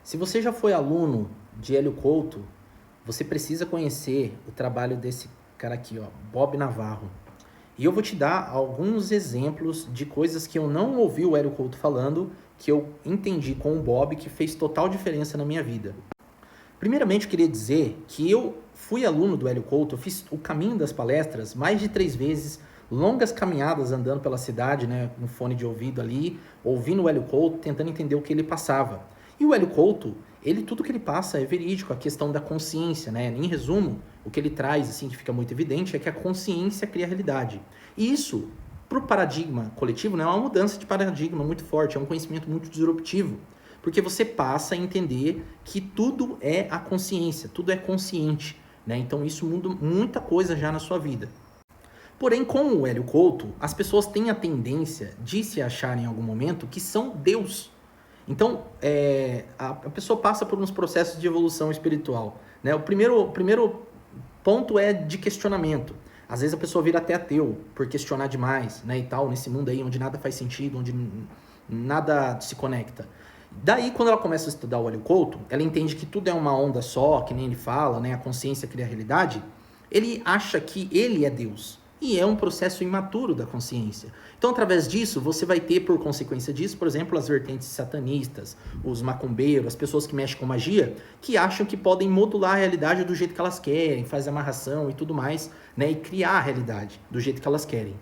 Se você já foi aluno de Hélio Couto, você precisa conhecer o trabalho desse cara aqui, ó, Bob Navarro. E eu vou te dar alguns exemplos de coisas que eu não ouvi o Hélio Couto falando, que eu entendi com o Bob, que fez total diferença na minha vida. Primeiramente, eu queria dizer que eu fui aluno do Hélio Couto, eu fiz o caminho das palestras mais de 3 vezes, longas caminhadas andando pela cidade, né, com fone de ouvido ali, ouvindo o Hélio Couto, tentando entender o que ele passava. E o Hélio Couto, tudo que ele passa é verídico, a questão da consciência, né? Em resumo, o que ele traz, assim, que fica muito evidente, é que a consciência cria a realidade. E isso, para o paradigma coletivo, né, é uma mudança de paradigma muito forte, é um conhecimento muito disruptivo. Porque você passa a entender que tudo é a consciência, tudo é consciente, né? Então isso muda muita coisa já na sua vida. Porém, com o Hélio Couto, as pessoas têm a tendência de se achar em algum momento que são Deus. Então, a pessoa passa por uns processos de evolução espiritual, né? O primeiro ponto é de questionamento. Às vezes a pessoa vira até ateu por questionar demais, né, e tal, nesse mundo aí onde nada faz sentido, onde nada se conecta. Daí, quando ela começa a estudar o Hélio Couto, ela entende que tudo é uma onda só, que nem ele fala, né? A consciência cria a realidade. Ele acha que ele é Deus. E é um processo imaturo da consciência. Então, através disso, você vai ter, por consequência disso, por exemplo, as vertentes satanistas, os macumbeiros, as pessoas que mexem com magia, que acham que podem modular a realidade do jeito que elas querem, faz amarração e tudo mais, né? E criar a realidade do jeito que elas querem.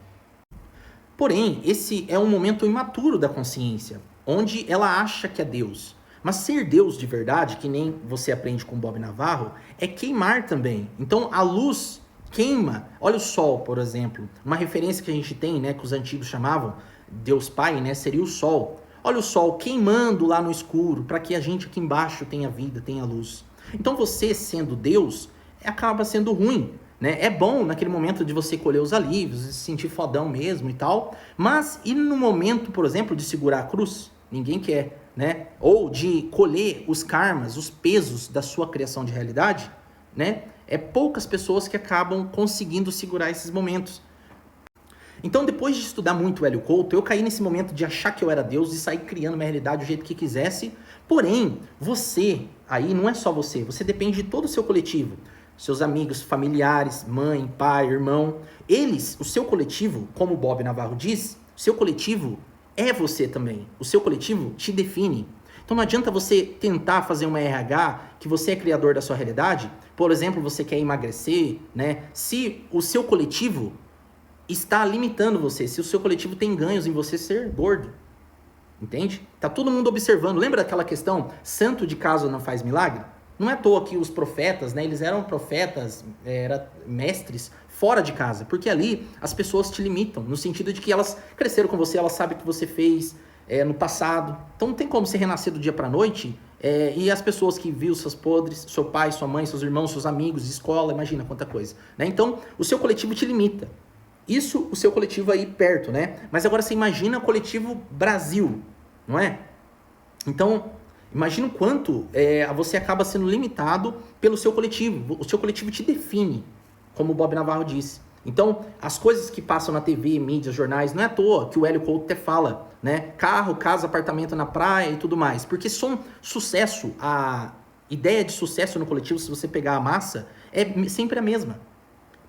Porém, esse é um momento imaturo da consciência, onde ela acha que é Deus. Mas ser Deus de verdade, que nem você aprende com Bob Navarro, é queimar também. Então, a luz queima. Olha o sol, por exemplo. Uma referência que a gente tem, né, que os antigos chamavam Deus Pai, né, seria o sol. Olha o sol queimando lá no escuro, para que a gente aqui embaixo tenha vida, tenha luz. Então, você sendo Deus, acaba sendo ruim, né? É bom naquele momento de você colher os alívios, se sentir fodão mesmo e tal, mas e no momento, por exemplo, de segurar a cruz? Ninguém quer, né? Ou de colher os karmas, os pesos da sua criação de realidade, né? É poucas pessoas que acabam conseguindo segurar esses momentos. Então, depois de estudar muito o Hélio Couto, eu caí nesse momento de achar que eu era Deus e sair criando minha realidade do jeito que quisesse. Porém, você, aí não é só você, você depende de todo o seu coletivo. Seus amigos, familiares, mãe, pai, irmão. Eles, o seu coletivo, como o Bob Navarro diz, o seu coletivo é você também. O seu coletivo te define. Então não adianta você tentar fazer uma RH que você é criador da sua realidade. Por exemplo, você quer emagrecer, né? Se o seu coletivo está limitando você, se o seu coletivo tem ganhos em você ser gordo. Entende? Tá todo mundo observando. Lembra daquela questão, santo de casa não faz milagre? Não é à toa que os profetas, né, eles eram profetas, mestres fora de casa, porque ali as pessoas te limitam, no sentido de que elas cresceram com você, elas sabem o que você fez no passado. Então não tem como você renascer do dia para a noite e as pessoas que viram seus podres, seu pai, sua mãe, seus irmãos, seus amigos, escola, imagina quanta coisa, né? Então o seu coletivo te limita. Isso, o seu coletivo aí perto, né? Mas agora você imagina o coletivo Brasil, não é? Então, imagina o quanto você acaba sendo limitado pelo seu coletivo. O seu coletivo te define, como o Bob Navarro disse. Então, as coisas que passam na TV, mídias, jornais, não é à toa que o Hélio Couto até fala, né? Carro, casa, apartamento na praia e tudo mais. Porque sucesso, a ideia de sucesso no coletivo, se você pegar a massa, é sempre a mesma.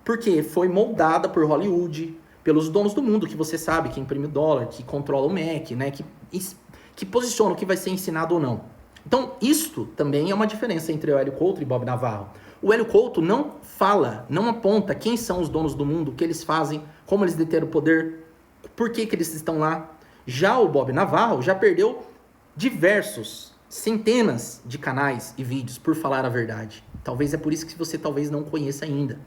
Porque foi moldada por Hollywood, pelos donos do mundo, que você sabe, que imprime o dólar, que controla o MEC, né? Que posiciona o que vai ser ensinado ou não. Então, isto também é uma diferença entre o Hélio Couto e Bob Navarro. O Hélio Couto não fala, não aponta quem são os donos do mundo, o que eles fazem, como eles deteram o poder, por que eles estão lá. Já o Bob Navarro já perdeu centenas de canais e vídeos por falar a verdade. Talvez é por isso que você talvez não conheça ainda.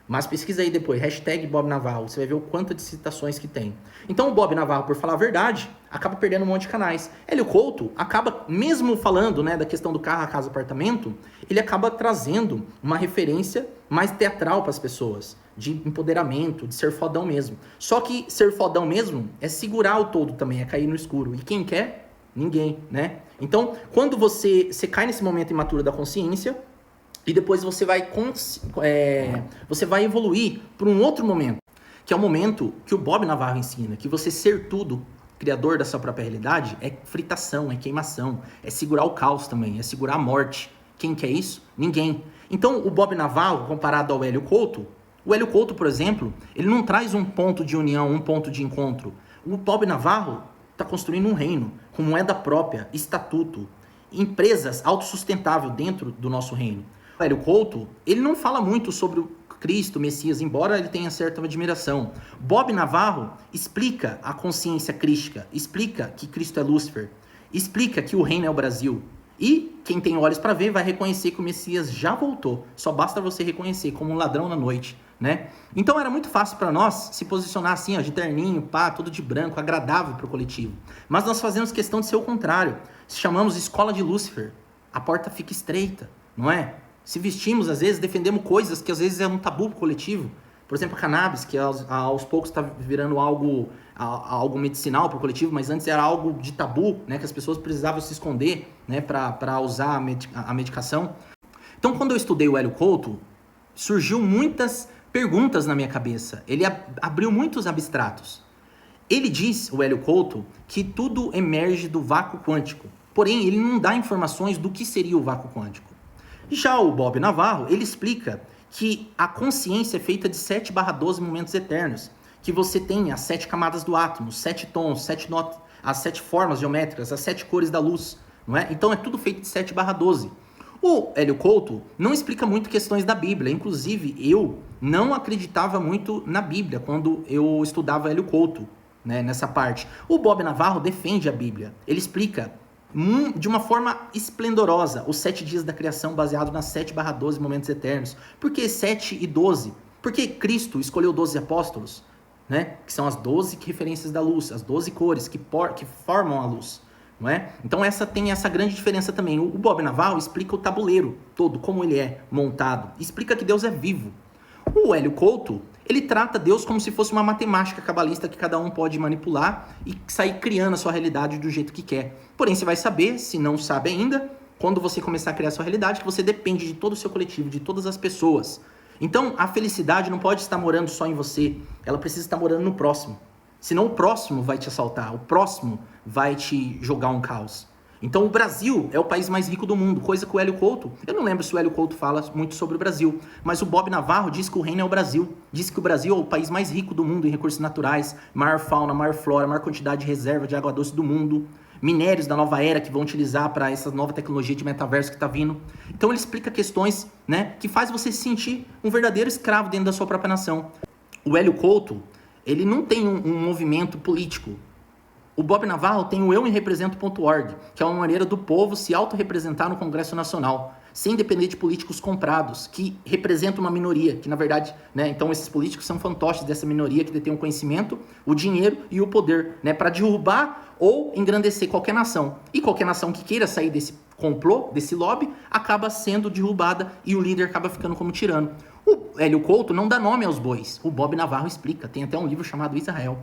Mas pesquisa aí depois, hashtag Bob Navarro, você vai ver o quanto de citações que tem. Então o Bob Navarro, por falar a verdade, acaba perdendo um monte de canais. Hélio Couto acaba, mesmo falando, né, da questão do carro, a casa, apartamento, ele acaba trazendo uma referência mais teatral para as pessoas, de empoderamento, de ser fodão mesmo. Só que ser fodão mesmo é segurar o todo também, é cair no escuro. E quem quer? Ninguém, né? Então, quando você cai nesse momento imaturo da consciência, e depois você vai evoluir para um outro momento, que é o momento que o Bob Navarro ensina, que você ser tudo criador da sua própria realidade, é fritação, é queimação, é segurar o caos também, é segurar a morte. Quem quer isso? Ninguém. Então, o Bob Navarro, comparado ao Hélio Couto, o Hélio Couto, por exemplo, ele não traz um ponto de união, um ponto de encontro. O Bob Navarro está construindo um reino, com moeda própria, estatuto, empresas autossustentáveis dentro do nosso reino. O Hélio Couto, ele não fala muito sobre o Cristo, Messias, embora ele tenha certa admiração. Bob Navarro explica a consciência crística, explica que Cristo é Lúcifer, explica que o reino é o Brasil. E quem tem olhos para ver vai reconhecer que o Messias já voltou. Só basta você reconhecer como um ladrão na noite, né? Então era muito fácil para nós se posicionar assim, ó, de terninho, pá, tudo de branco, agradável para o coletivo. Mas nós fazemos questão de ser o contrário. Se chamamos escola de Lúcifer, a porta fica estreita, não é? Se vestimos, às vezes, defendemos coisas que às vezes é um tabu pro coletivo. Por exemplo, a cannabis, que aos poucos está virando algo medicinal para o coletivo, mas antes era algo de tabu, né, que as pessoas precisavam se esconder, né, para usar a medicação. Então, quando eu estudei o Hélio Couto, surgiu muitas perguntas na minha cabeça. Ele abriu muitos abstratos. Ele diz, o Hélio Couto, que tudo emerge do vácuo quântico. Porém, ele não dá informações do que seria o vácuo quântico. Já o Bob Navarro, ele explica que a consciência é feita de 7/12 momentos eternos, que você tem as 7 camadas do átomo, 7 tons, 7 notas, as 7 formas geométricas, as 7 cores da luz, não é? Então é tudo feito de 7/12. O Hélio Couto não explica muito questões da Bíblia, inclusive eu não acreditava muito na Bíblia quando eu estudava Hélio Couto, né, nessa parte. O Bob Navarro defende a Bíblia, ele explica de uma forma esplendorosa os 7 dias da criação baseado nas 7/12 momentos eternos. Por que 7 e 12? Porque Cristo escolheu 12 apóstolos, né? Que são as 12 referências da luz, as 12 cores que formam a luz, não é? Então tem essa grande diferença também. O Bob Navarro explica o tabuleiro todo, como ele é montado, explica que Deus é vivo. O Hélio Couto, ele trata Deus como se fosse uma matemática cabalista que cada um pode manipular e sair criando a sua realidade do jeito que quer. Porém, você vai saber, se não sabe ainda, quando você começar a criar a sua realidade, que você depende de todo o seu coletivo, de todas as pessoas. Então, a felicidade não pode estar morando só em você, ela precisa estar morando no próximo. Senão o próximo vai te assaltar, o próximo vai te jogar um caos. Então o Brasil é o país mais rico do mundo, coisa que o Hélio Couto, eu não lembro se o Hélio Couto fala muito sobre o Brasil, mas o Bob Navarro diz que o reino é o Brasil, diz que o Brasil é o país mais rico do mundo em recursos naturais, maior fauna, maior flora, maior quantidade de reserva de água doce do mundo, minérios da nova era que vão utilizar para essa nova tecnologia de metaverso que está vindo. Então ele explica questões, né, que faz você se sentir um verdadeiro escravo dentro da sua própria nação. O Hélio Couto, ele não tem um movimento político. O Bob Navarro tem o eumerepresento.org, que é uma maneira do povo se autorrepresentar no Congresso Nacional, sem depender de políticos comprados, que representam uma minoria, que na verdade, né, então esses políticos são fantoches dessa minoria que detém o conhecimento, o dinheiro e o poder, né, para derrubar ou engrandecer qualquer nação. E qualquer nação que queira sair desse complô, desse lobby, acaba sendo derrubada e o líder acaba ficando como tirano. O Hélio Couto não dá nome aos bois, o Bob Navarro explica, tem até um livro chamado Israel.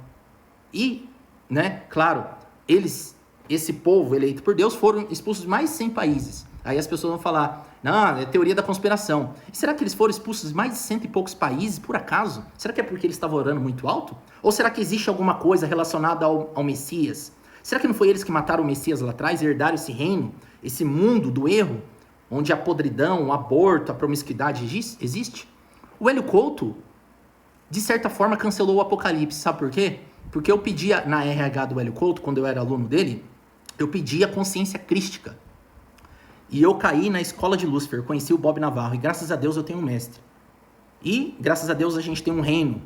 E, né, claro, esse povo eleito por Deus foram expulsos de mais de 100 países. Aí as pessoas vão falar, não, é teoria da conspiração. E será que eles foram expulsos de mais de 100 e poucos países, por acaso? Será que é porque eles estavam orando muito alto? Ou será que existe alguma coisa relacionada ao Messias? Será que não foi eles que mataram o Messias lá atrás e herdaram esse reino, esse mundo do erro, onde a podridão, o aborto, a promiscuidade existe? O Hélio Couto, de certa forma, cancelou o Apocalipse. Sabe por quê? Porque eu pedia na RH do Hélio Couto, quando eu era aluno dele, eu pedia consciência crística. E eu caí na escola de Lúcifer, conheci o Bob Navarro, e graças a Deus eu tenho um mestre. E graças a Deus a gente tem um reino,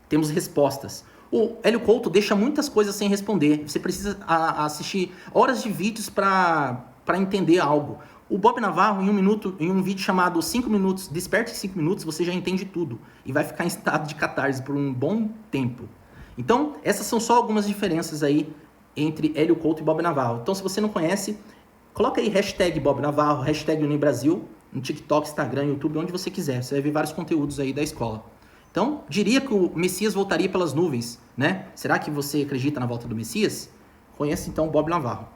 temos respostas. O Hélio Couto deixa muitas coisas sem responder, você precisa assistir horas de vídeos para entender algo. O Bob Navarro, em um vídeo chamado 5 minutos, desperte em 5 minutos, você já entende tudo. E vai ficar em estado de catarse por um bom tempo. Então, essas são só algumas diferenças aí entre Hélio Couto e Bob Navarro. Então, se você não conhece, coloca aí hashtag Bob Navarro, hashtag Unibrasil, no TikTok, Instagram, YouTube, onde você quiser. Você vai ver vários conteúdos aí da escola. Então, diria que o Messias voltaria pelas nuvens, né? Será que você acredita na volta do Messias? Conheça então Bob Navarro.